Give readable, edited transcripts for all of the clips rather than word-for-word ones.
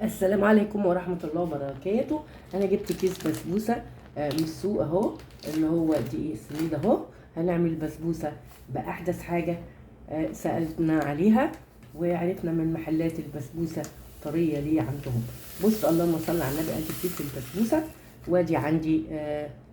السلام عليكم ورحمة الله وبركاته. أنا جبت كيس بسبوسة من السوق أهو، اللي هو دقيق السميد أهو. هنعمل بسبوسة بأحدث حاجة سألنا عليها وعرفنا من محلات البسبوسة طرية ليه عندهم. بص، اللهم صل على النبي. أدي كيس البسبوسة، وادي عندي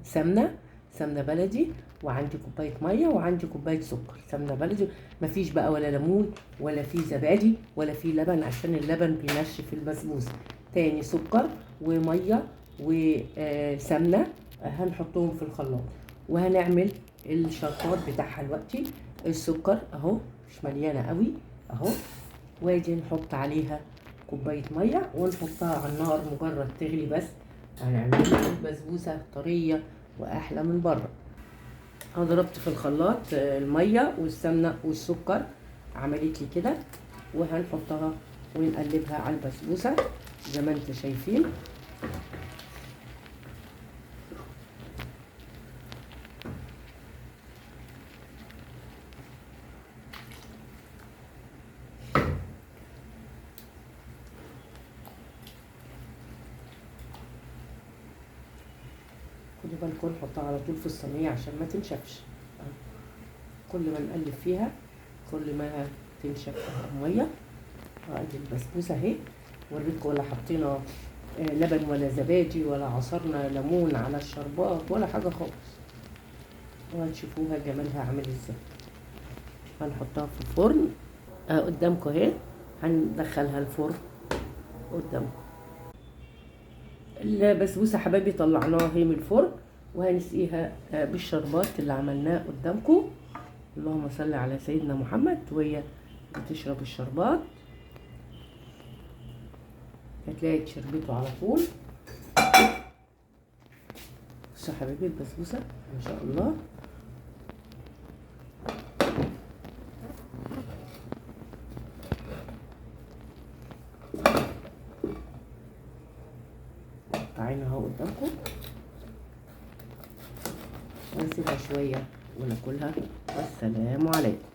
سمنة بلدي، وعندي كوباية مية، وعندي كوباية سكر. سمنة بلدي، مفيش بقى ولا ليمون ولا في زبادي ولا في لبن، عشان اللبن بينشف البسبوسة. تاني سكر ومية وسمنة هنحطهم في الخلاط، وهنعمل الشرطات بتاعها دلوقتي. السكر اهو مش مليانة قوي اهو، وادي نحط عليها كوباية مية ونحطها على النار مجرد تغلي بس. هنعمل بسبوسة طرية واحلى من بره. انا ضربت في الخلاط الميه والسمنه والسكر، عملت لي كده، وهنحطها ونقلبها على البسبوسه زي ما انتم شايفين. خدوا بالكم نحطها على طول في الصينيه عشان ما تنشفش. كل ما نقلب فيها كل ما تنشف الميه. ادي البسبوسه اهي. وريتكم ولا حطينا لبن ولا زبادي ولا عصرنا ليمون على الشربات ولا حاجه خالص، وهتشوفوها جمالها عامل ازاي. هنحطها في الفرن قدامكم اهي. هندخلها الفرن قدامكم. البسبوسه حبايبي طلعناها اهي من الفرن، وهنسقيها بالشربات اللي عملناه قدامكم. اللهم صل على سيدنا محمد. وهي بتشرب الشربات هتلاقي شربته على طول. بصوا حبايبي البسبوسه ما شاء الله. قطعينها اهو قدامكم، ونسيبها شويه وناكلها. والسلام عليكم.